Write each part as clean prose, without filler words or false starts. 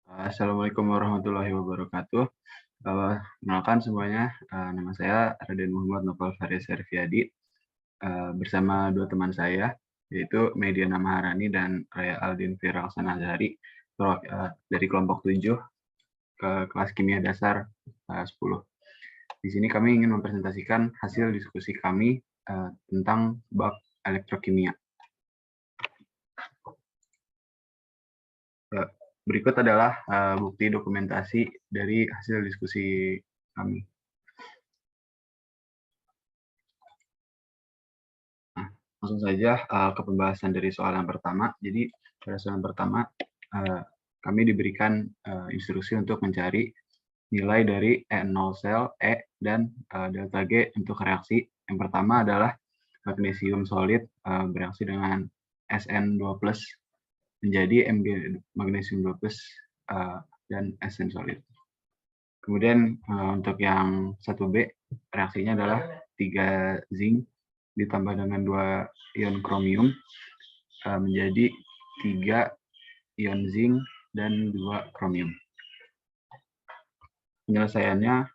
Assalamualaikum warahmatullahi wabarakatuh. Perkenalkan semuanya, nama saya Raden Muhammad Nopal Faris Arfiadi, bersama dua teman saya, yaitu Mediana Maharani dan Raya Aldin Firalsana Azhari, dari kelompok 7 ke kelas kimia dasar 10. Di sini kami ingin mempresentasikan hasil diskusi kami tentang bab elektrokimia. Berikut adalah bukti dokumentasi dari hasil diskusi kami. Nah, langsung saja ke pembahasan dari soal yang pertama. Jadi pada soal yang pertama kami diberikan instruksi untuk mencari nilai dari E0 sel, E, dan delta G untuk reaksi. Yang pertama adalah magnesium solid bereaksi dengan SN2+ menjadi Mg magnesium 2+ dan SN solid. Kemudian untuk yang 1B, reaksinya adalah 3 zinc ditambah dengan 2 ion kromium menjadi 3 ion zinc dan 2 kromium. Penyelesaiannya,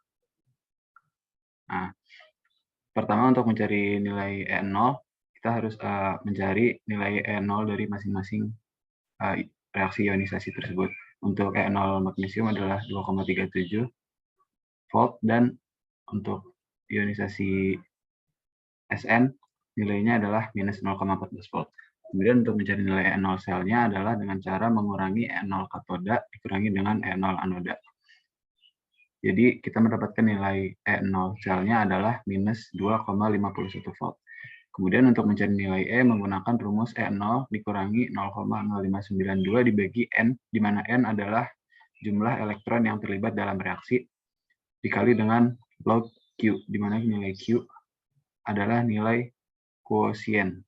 pertama untuk mencari nilai E0, kita harus mencari nilai E0 dari masing-masing reaksi ionisasi tersebut. Untuk E0 magnesium adalah 2,37 volt, dan untuk ionisasi SN nilainya adalah minus 0,14 volt. Kemudian untuk mencari nilai E0 selnya adalah dengan cara mengurangi E0 katoda dikurangi dengan E0 anoda. Jadi kita mendapatkan nilai E0 selnya adalah minus 2,51 volt. Kemudian untuk mencari nilai E menggunakan rumus E0 dikurangi 0,0592 dibagi N, di mana N adalah jumlah elektron yang terlibat dalam reaksi, dikali dengan log Q, di mana nilai Q adalah nilai koesien.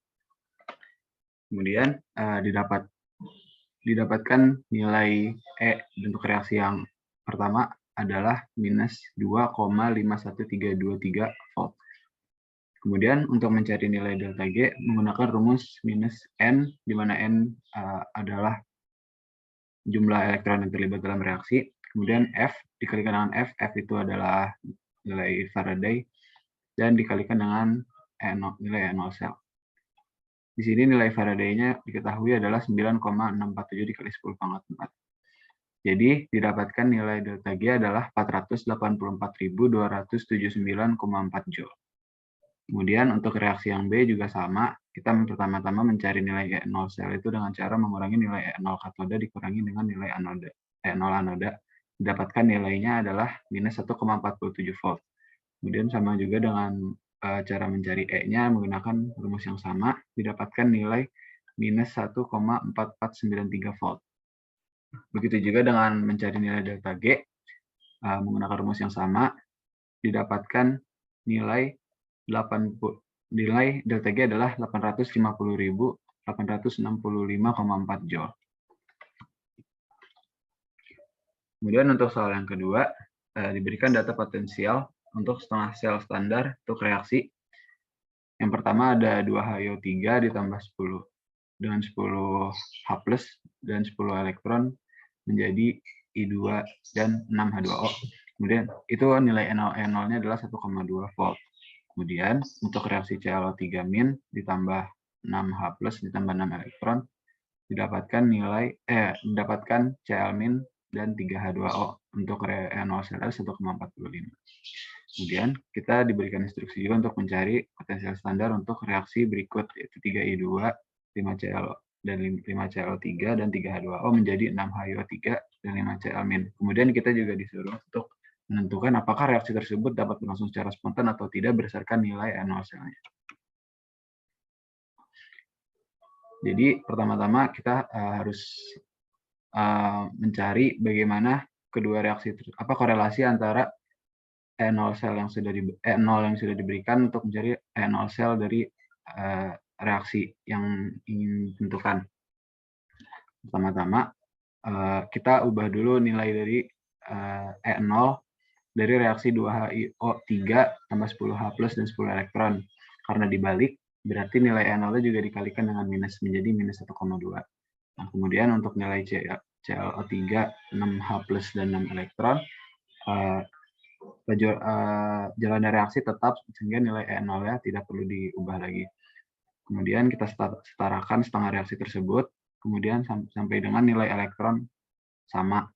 Kemudian didapatkan nilai E untuk reaksi yang pertama adalah minus 2,51323 volt. Kemudian untuk mencari nilai delta G menggunakan rumus minus N, di mana N adalah jumlah elektron yang terlibat dalam reaksi. Kemudian F dikalikan dengan F itu adalah nilai Faraday, dan dikalikan dengan nilai E0 sel. Di sini nilai Faraday-nya diketahui adalah 9,647 dikali 10 pangkat 4. Jadi didapatkan nilai delta G adalah 484.279,4 joule. Kemudian untuk reaksi yang B juga sama, kita pertama-tama mencari nilai E0 sel itu dengan cara mengurangi nilai E0 katoda dikurangi dengan nilai E0 anoda. Didapatkan nilainya adalah minus 1,47 volt. Kemudian sama juga dengan cara mencari E-nya menggunakan rumus yang sama, didapatkan nilai minus 1,4493 volt. Begitu juga dengan mencari nilai delta G, menggunakan rumus yang sama, didapatkan nilai delta G adalah 850.865,4 joule. Kemudian untuk soal yang kedua, diberikan data potensial untuk setengah sel standar untuk reaksi. Yang pertama ada 2HIO3 ditambah 10 dengan 10 H+ dan 10 elektron menjadi I2 dan 6 H2O. Kemudian itu nilai E0-nya adalah 1,2 volt. Kemudian untuk reaksi ClO3- ditambah 6 H+ ditambah 6 elektron didapatkan Cl- dan 3 H2O. Untuk E0 sel 1,45. Kemudian kita diberikan instruksi juga untuk mencari potensial standar untuk reaksi berikut, yaitu 3I2, 5ClO dan 5ClO3 dan 3H2O menjadi 6HIO3 dan 5Cl-. Kemudian kita juga disuruh untuk menentukan apakah reaksi tersebut dapat berlangsung secara spontan atau tidak berdasarkan nilai E0 selnya. Jadi pertama-tama kita harus mencari bagaimana kedua reaksi, korelasi antara E0 yang sudah diberikan untuk mencari E0 sel dari reaksi yang ingin ditentukan. Pertama-tama kita ubah dulu nilai dari E0 dari reaksi 2HIO3 tambah 10 H+ dan 10 elektron. Karena dibalik, berarti nilai E0 juga dikalikan dengan minus, menjadi minus 1,2. Nah, kemudian untuk nilai ClO3 6H+ dan 6 elektron, jalan reaksi tetap sehingga nilai E0-nya tidak perlu diubah lagi. Kemudian kita setarakan setengah reaksi tersebut, kemudian sampai dengan nilai elektron sama.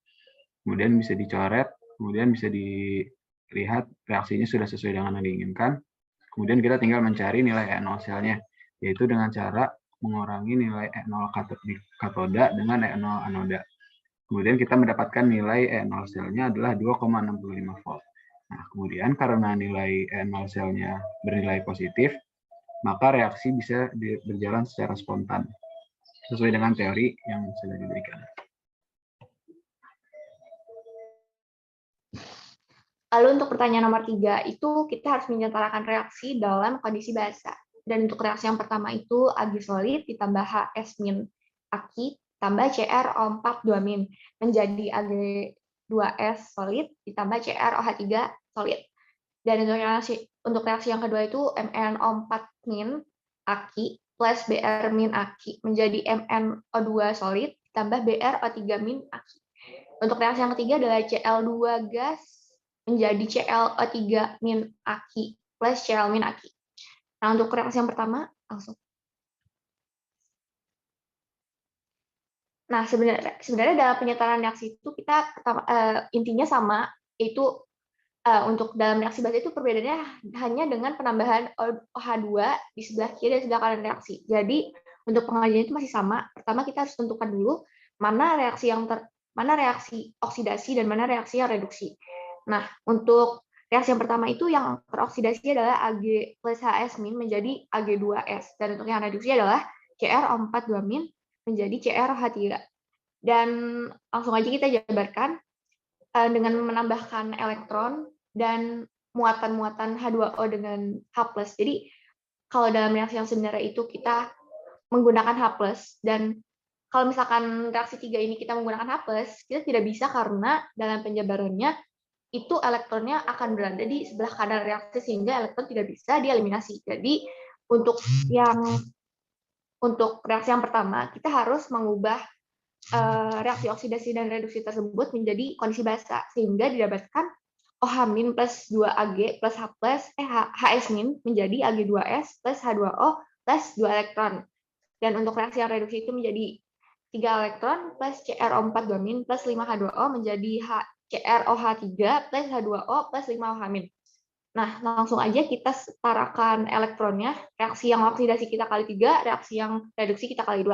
Kemudian bisa dicoret, kemudian bisa dilihat reaksinya sudah sesuai dengan yang diinginkan. Kemudian kita tinggal mencari nilai E0 selnya, yaitu dengan cara mengurangi nilai E0 katoda dengan E0 anoda. Kemudian kita mendapatkan nilai E0 selnya adalah 2,65 volt. Nah, kemudian karena nilai E0 selnya bernilai positif, maka reaksi bisa berjalan secara spontan, sesuai dengan teori yang sudah diberikan. Lalu untuk pertanyaan nomor 3, itu kita harus menyetarakan reaksi dalam kondisi basa. Dan untuk reaksi yang pertama itu Ag solid ditambah HS- Aki tambah CrO4 2- menjadi Ag2S solid ditambah CrOH3 solid. Dan untuk reaksi yang kedua itu MnO4- Aki plus Br- Aki menjadi MnO2 solid ditambah BrO3- Aki. Untuk reaksi yang ketiga adalah Cl2 gas menjadi ClO3- Aki plus Cl- Aki. Nah, untuk reaksi yang pertama, langsung. Nah, sebenarnya dalam penyetaraan reaksi itu kita intinya sama, yaitu untuk dalam reaksi basa itu perbedaannya hanya dengan penambahan OH2 di sebelah kiri dan sebelah kanan reaksi. Jadi, untuk pengajian itu masih sama. Pertama kita harus tentukan dulu mana reaksi oksidasi dan mana reaksi yang reduksi. Nah, untuk reaksi yang pertama itu yang teroksidasi adalah Ag plus HS- menjadi Ag2S. Dan untuk yang reduksi adalah CrO4 2- menjadi CrOH3. Dan langsung aja kita jabarkan dengan menambahkan elektron dan muatan-muatan H2O dengan H+. Jadi kalau dalam reaksi yang sebenarnya itu kita menggunakan H+, dan kalau misalkan reaksi 3 ini kita menggunakan H+, kita tidak bisa karena dalam penjabarannya itu elektronnya akan berada di sebelah kanan reaksi sehingga elektron tidak bisa dieliminasi. Jadi untuk reaksi yang pertama kita harus mengubah reaksi oksidasi dan reduksi tersebut menjadi kondisi basa sehingga didapatkan OH- plus 2Ag plus HS- menjadi Ag2S plus H2O plus 2 elektron. Dan untuk reaksi yang reduksi itu menjadi 3 elektron plus CrO4 2- plus 5 H2O menjadi CrOH3 plus H2O plus 5 OH-. Nah, langsung aja kita setarakan elektronnya. Reaksi yang oksidasi kita kali 3, reaksi yang reduksi kita kali 2.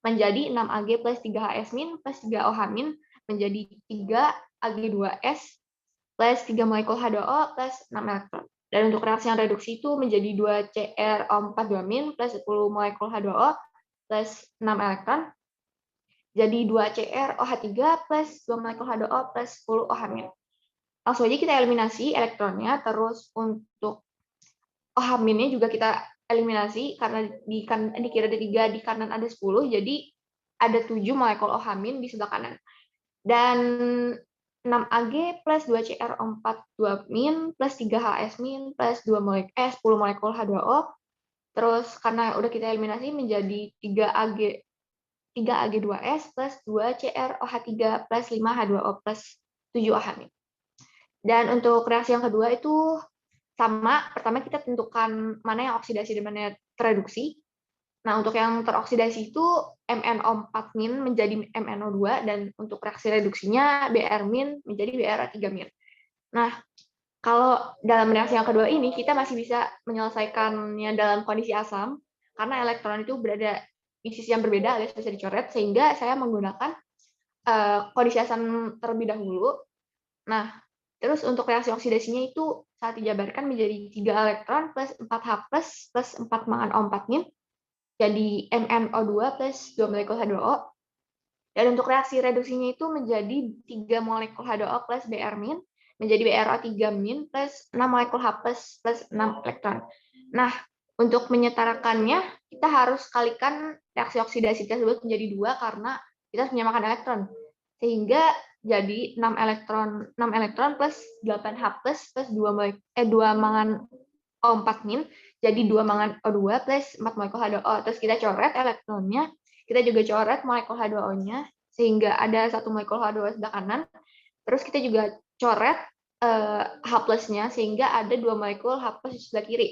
Menjadi 6Ag plus 3HS- plus 3 OH- menjadi 3 Ag2S plus 3 molekul H2O plus 6 elektron. Dan untuk reaksi yang reduksi itu menjadi 2 CrO4 2- plus 10 molekul H2O plus 6 elektron. Jadi 2 CrOH3 plus 2 molekul H2O plus 10 OH-. Langsung aja kita eliminasi elektronnya, terus untuk OH-nya juga kita eliminasi karena di kiri ada 3, di kanan ada 10, jadi ada 7 molekul OH- di sebelah kanan. Dan 6Ag plus 2 CrO4 2- plus 3 HS- plus 10 molekul H2O. Terus karena udah kita eliminasi menjadi 3 Ag2S plus 2 CrOH3 plus 5 H2O plus 7 OH-. Dan untuk reaksi yang kedua itu sama, pertama kita tentukan mana yang oksidasi dan mana yang tereduksi. Nah, untuk yang teroksidasi itu MnO4- menjadi MnO2, dan untuk reaksi reduksinya Br- menjadi Br3-. Nah, kalau dalam reaksi yang kedua ini, kita masih bisa menyelesaikannya dalam kondisi asam, karena elektron itu berada di sisi yang berbeda alias bisa dicoret, sehingga saya menggunakan kondisi asam terlebih dahulu. Nah, terus untuk reaksi oksidasinya itu saat dijabarkan menjadi 3 elektron plus 4H plus 4 mangan O4-, jadi MnO2 plus 2 molekul H2O. Dan untuk reaksi reduksinya itu menjadi 3 molekul H2O plus Br- menjadi BrO3- plus 6 molekul H plus 6 elektron. Nah, untuk menyetarakannya, kita harus kalikan reaksi oksidasi tersebut menjadi 2 karena kita harus menyamakan elektron. Sehingga jadi 6 elektron plus 8H plus 2 mangan O4-, jadi 2 mangan O2 plus 4 molekul H2O. Terus kita coret elektronnya, kita juga coret molekul H2O-nya, sehingga ada 1 molekul H2O sebelah kanan. Terus kita juga coret H plusnya sehingga ada 2 molekul H plus di sebelah kiri.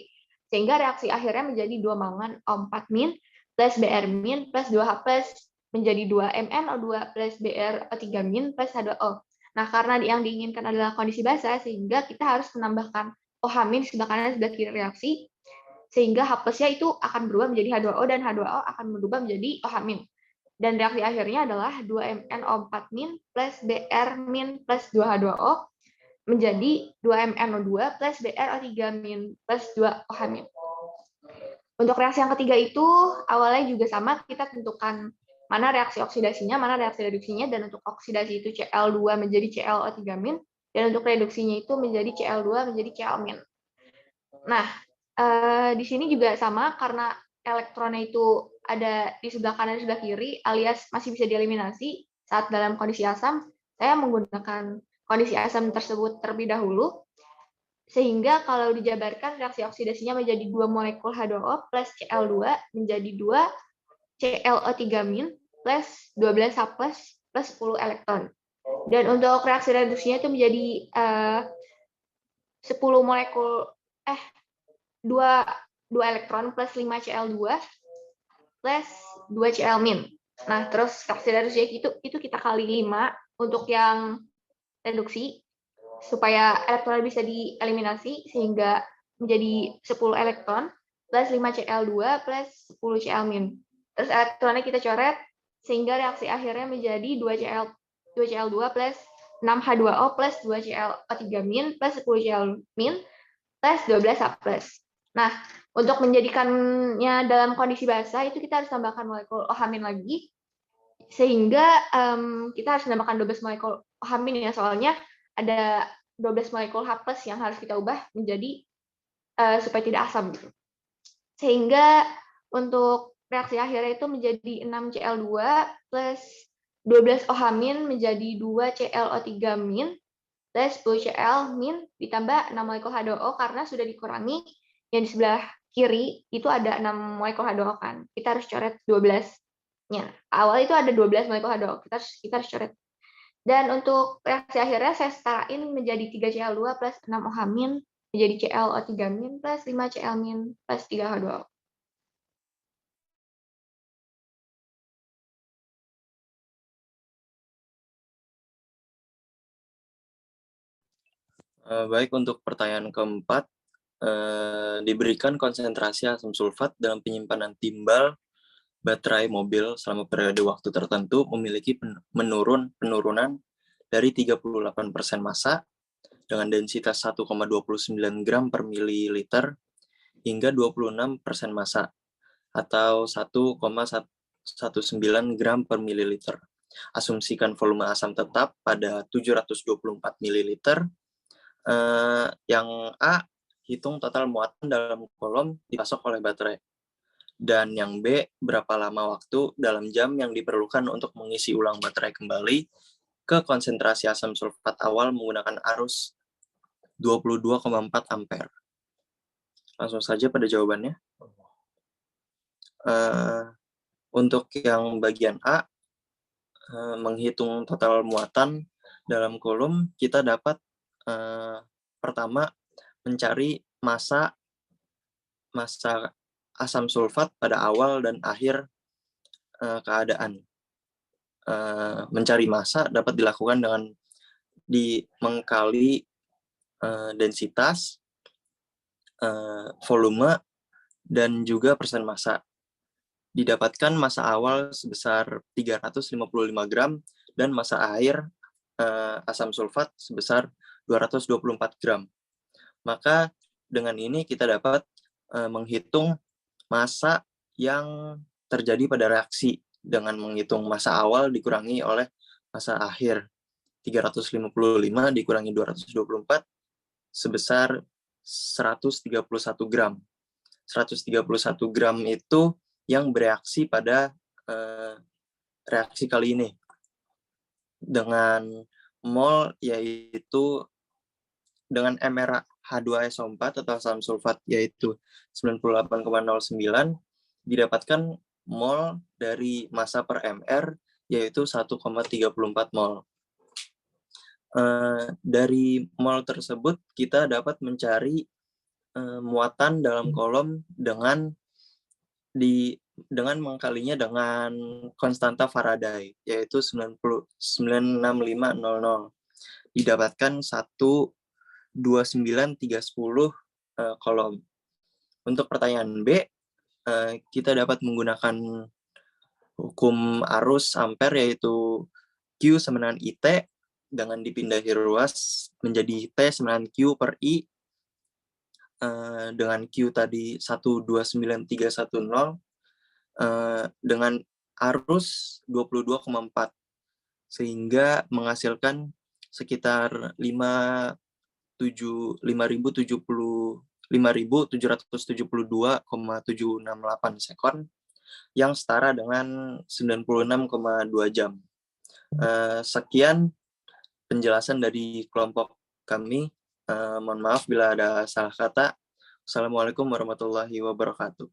Sehingga reaksi akhirnya menjadi 2 mangan O4- plus Br- plus 2H plus menjadi 2 MnO2 plus Br-O3- plus H2O. Nah, karena yang diinginkan adalah kondisi basa, sehingga kita harus menambahkan OH- sebelah kanan dan sebelah kiri reaksi, sehingga H plusnya itu akan berubah menjadi H2O dan H2O akan berubah menjadi OH-. Dan reaksi akhirnya adalah 2 MnO4- plus Br- plus 2H2O menjadi 2 MnO2 plus Br-O3- plus 2 OH-. Untuk reaksi yang ketiga itu awalnya juga sama, kita tentukan mana reaksi oksidasinya, mana reaksi reduksinya, dan untuk oksidasi itu Cl2 menjadi ClO3-, dan untuk reduksinya itu menjadi Cl2 menjadi Cl-. Nah, di sini juga sama, karena elektronnya itu ada di sebelah kanan dan sebelah kiri, alias masih bisa dieliminasi saat dalam kondisi asam, saya menggunakan kondisi asam tersebut terlebih dahulu, sehingga kalau dijabarkan reaksi oksidasinya menjadi 2 molekul H2O plus Cl2 menjadi 2 ClO3- plus 12H plus 10 elektron. Dan untuk reaksi reduksinya itu menjadi 10 molekul 2 elektron plus 5 Cl2 plus 2 Cl-. Nah, terus reaksi reduksinya itu kita kali 5 untuk yang reduksi, supaya elektron bisa dieliminasi sehingga menjadi 10 elektron plus 5 Cl2 plus 10 Cl-. Terus elektronnya kita coret sehingga reaksi akhirnya menjadi 2Cl2 plus 6H2O plus 2 ClO3- plus 10 Cl- plus 12H+. Nah, untuk menjadikannya dalam kondisi basa itu kita harus tambahkan molekul OH- lagi, sehingga kita harus menambahkan 12 molekul OH- ya, soalnya ada 12 molekul H+ yang harus kita ubah menjadi supaya tidak asam gitu. Sehingga untuk reaksi akhirnya itu menjadi 6 Cl2 plus 12 OH- menjadi 2 ClO3- plus 10 Cl- ditambah 6 molekul H2O, karena sudah dikurangi yang di sebelah kiri itu ada 6 molekul H2O kan. Kita harus coret 12-nya. Awal itu ada 12 molekul H2O, kita harus coret. Dan untuk reaksi akhirnya saya setarain menjadi 3 Cl2 plus 6 OH- menjadi ClO3- plus 5 Cl- plus 3 H2O. Baik, untuk pertanyaan keempat, diberikan konsentrasi asam sulfat dalam penyimpanan timbal baterai mobil selama periode waktu tertentu memiliki penurunan dari 38% massa dengan densitas 1,29 gram per mililiter hingga 26% massa atau 1,19 gram per mililiter. Asumsikan volume asam tetap pada 724 mililiter. Yang A, hitung total muatan dalam kolom dipasok oleh baterai. Dan yang B, berapa lama waktu dalam jam yang diperlukan untuk mengisi ulang baterai kembali ke konsentrasi asam sulfat awal menggunakan arus 22,4 ampere. Langsung saja pada jawabannya. Untuk yang bagian A, menghitung total muatan dalam kolom, kita dapat pertama mencari massa asam sulfat pada awal dan akhir keadaan. Mencari massa dapat dilakukan dengan mengkali densitas, volume, dan juga persen massa. Didapatkan massa awal sebesar 355 gram dan massa akhir asam sulfat sebesar 224 gram. Maka dengan ini kita dapat menghitung massa yang terjadi pada reaksi dengan menghitung massa awal dikurangi oleh massa akhir. 355 dikurangi 224 sebesar 131 gram. 131 gram itu yang bereaksi pada reaksi kali ini. Dengan mol yaitu dengan MrH2SO4 atau asam sulfat yaitu 98,09 didapatkan mol dari massa per mr yaitu 1,34 mol. Dari mol tersebut kita dapat mencari muatan dalam kolom dengan mengkalinya dengan konstanta Faraday, yaitu 96500. Didapatkan 129,310 kolom. Untuk pertanyaan B, kita dapat menggunakan hukum arus ampere, yaitu Q sama dengan IT dengan dipindahi ruas menjadi T sama dengan Q per I, dengan Q tadi 129,310, dengan arus 22,4, sehingga menghasilkan sekitar 5.772,768 sekon, yang setara dengan 96,2 jam. Sekian penjelasan dari kelompok kami. Mohon maaf bila ada salah kata. Assalamualaikum warahmatullahi wabarakatuh.